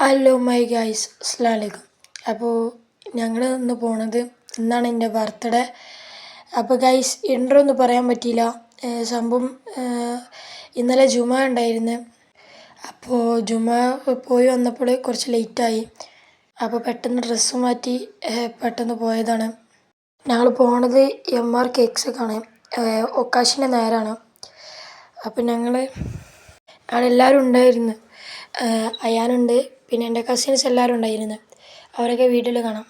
Hello my guys, അസ്സലാമു അലൈക്കും. അപ്പോൾ ഞങ്ങൾ ഇന്ന് പോണത്, ഇന്നാണ് എൻ്റെ ബർത്ത്ഡേ. അപ്പോൾ ഗൈസ്, ഇൻട്രോ ഒന്നും പറയാൻ പറ്റിയില്ല. സംഭവം ഇന്നലെ ജുമാ ഉണ്ടായിരുന്നു. അപ്പോൾ ജുമാ പോയി വന്നപ്പോൾ കുറച്ച് ലേറ്റായി. അപ്പോൾ പെട്ടെന്ന് ഡ്രസ്സ് മാറ്റി പെട്ടെന്ന് പോയതാണ്. ഞങ്ങൾ പോണത് MR കേക്ക്സൊക്കെയാണ്, ഒക്കാശിൻ്റെ നേരാണ്. അപ്പോൾ ഞങ്ങളെല്ലാവരും ഉണ്ടായിരുന്നു. അയാനുണ്ട്, പിന്നെ എൻ്റെ കസിൻസ് എല്ലാവരും ഉണ്ടായിരുന്നു. അവരൊക്കെ വീട്ടിൽ കാണാം.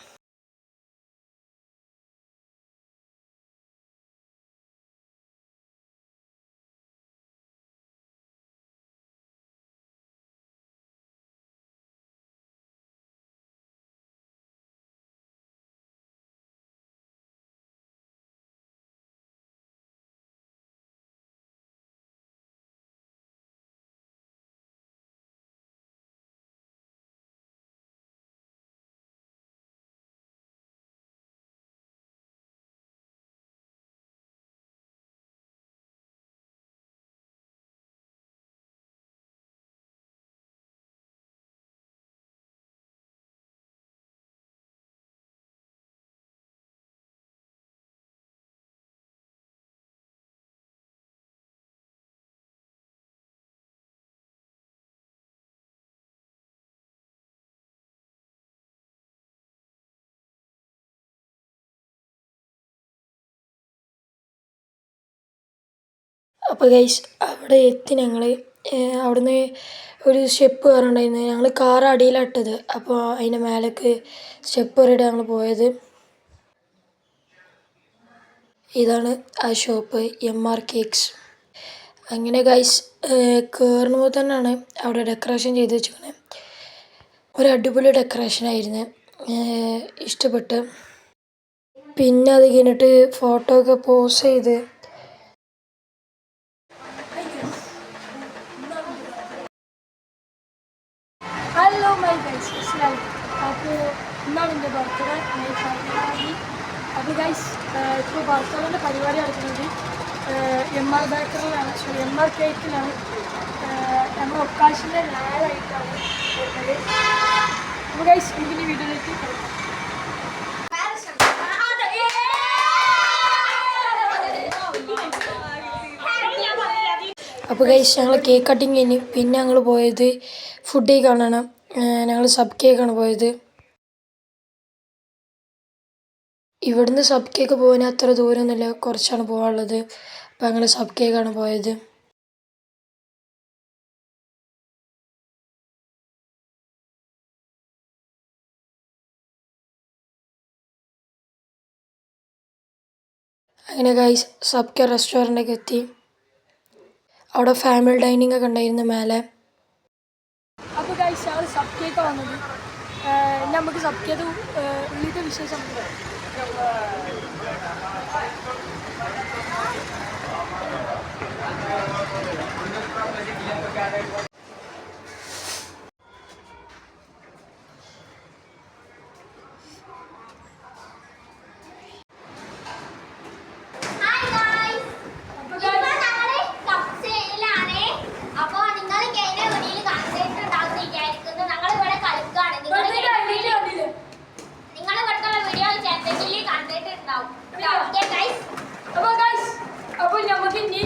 അപ്പോൾ ഗൈസ്, അവിടെ എത്തി. ഞങ്ങൾ അവിടുന്ന് ഒരു സ്റ്റെപ്പ് കയറുണ്ടായിരുന്നു. ഞങ്ങൾ കാർ അടിയിലിട്ടത്. അപ്പോൾ അതിൻ്റെ മേലേക്ക് സ്റ്റെപ്പ് കയറിയിട്ട് ഞങ്ങൾ പോയത്. ഇതാണ് ആ ഷോപ്പ്, MR കേക്ക്സ്. അങ്ങനെ ഗൈസ്, കയറുമ്പോൾ തന്നെയാണ് അവിടെ ഡെക്കറേഷൻ ചെയ്ത് വെച്ചിരിക്കുന്നത്. ഒരു അടിപൊളി ഡെക്കറേഷനായിരുന്നു, ഇഷ്ടപ്പെട്ട്. പിന്നെ അത് കഴിഞ്ഞിട്ട് ഫോട്ടോ ഒക്കെ പോസ് ചെയ്ത്. ഹലോ മൈ ഗൈസ്, അപ്പോൾ ഇന്നാണ് എൻ്റെ ബർത്ത്ഡേ. അപ്പോൾ ഗൈസ്, ഇപ്പോൾ ബർത്ത്ഡേൻ്റെ പരിപാടി നടക്കുന്നത് MR ബേക്കറിലാണ്, MR കേക്കിലാണ്. നമ്മൾ ഒക്കാശിൻ്റെ നേരായിട്ടാണ് വരുന്നത്. അപ്പോൾ ഗൈസ്, ഇതിൻ്റെ വീഡിയോയിലേക്ക് കിടക്കാം. അപ്പോൾ ഗൈസ്, ഞങ്ങൾ കേക്ക് കട്ടിങ് കഴിഞ്ഞ് പിന്നെ ഞങ്ങൾ പോയത് ഫുഡ് കഴിക്കാനാണ്. ഞങ്ങൾ സബ് കേക്കാണ് പോയത്. ഇവിടുന്ന് സബ് കേക്ക് പോകാൻ അത്ര ദൂരമൊന്നുമില്ല, കുറച്ചാണ് പോകാനുള്ളത്. അപ്പോൾ ഞങ്ങൾ സബ് കേക്കാണ് പോയത്. അങ്ങനെ ഗൈസ്, സബ് കെ റെസ്റ്റോറൻറ്റൊക്കെ എത്തി. അവിടെ ഫാമിലി ഡൈനിങ് ഒക്കെ ഉണ്ടായിരുന്നു മേലെ. അപ്പോൾ ഗൈസ്, ഞങ്ങൾ സബ് കേക്ക് വന്നത്. നമുക്ക് സബ് കേക്ക് ഉള്ളിലത്തെ വിശേഷം. അപ്പോൾ നമുക്ക് ഇനി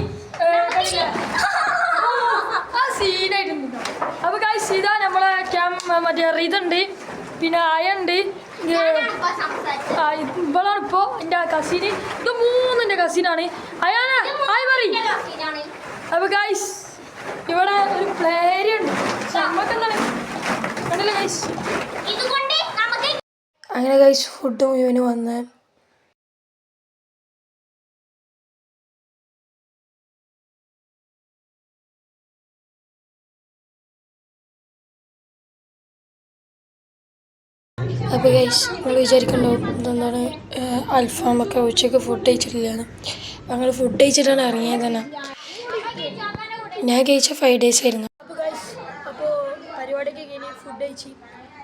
സീനായിട്ടുണ്ട്. അപ്പോൾ ഗൈസ്, ഇതാ നമ്മളെ മറ്റേ ഇതുണ്ട്, പിന്നെ അയുണ്ട്. ഇവളാണ് ഇപ്പോൾ എൻ്റെ കസിന്. ഇത് മൂന്നിൻ്റെ കസിനാണ്. അയാന ആയി പറയും. അപ്പോൾ ഗൈസ്, ഇവിടെ ഒരു പ്ലേയർ ഉണ്ട്. നമുക്കെന്താണ് കണ്ടില്ല ഗൈസ്. അങ്ങനെ ഗൈസ്, ഫുഡ് മുഴുവന് വന്ന്. അപ്പോൾ ഗൈസ്, നമ്മൾ വിചാരിക്കുന്നുണ്ടാവും ഇതെന്താണ് അൽഫാമൊക്കെ ഉച്ചയ്ക്ക് ഫുഡ് കഴിച്ചിട്ടില്ലാണ്. അപ്പോൾ ഞങ്ങൾ ഫുഡ് കഴിച്ചിട്ടാണ് ഇറങ്ങിയത് തന്നെ. ഞാൻ കഴിച്ച 5 days ആയിരുന്നു. അപ്പോൾ ഗൈസ്, അപ്പോൾ പരിപാടിയൊക്കെ കഴിഞ്ഞ് ഫുഡ് കഴിച്ച്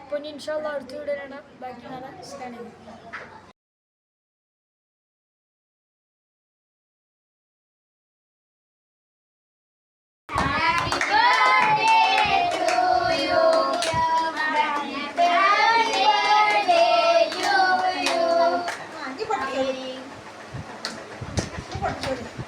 അപ്പോൾ ഇനി ഇൻഷാ അല്ലാഹ് അടുത്ത വീഡിയോയിലാണ് ബാക്കി നാളെ സ്കാൻ ചെയ്യുന്നത്. കാണിച്ചു കൊടുക്കാം.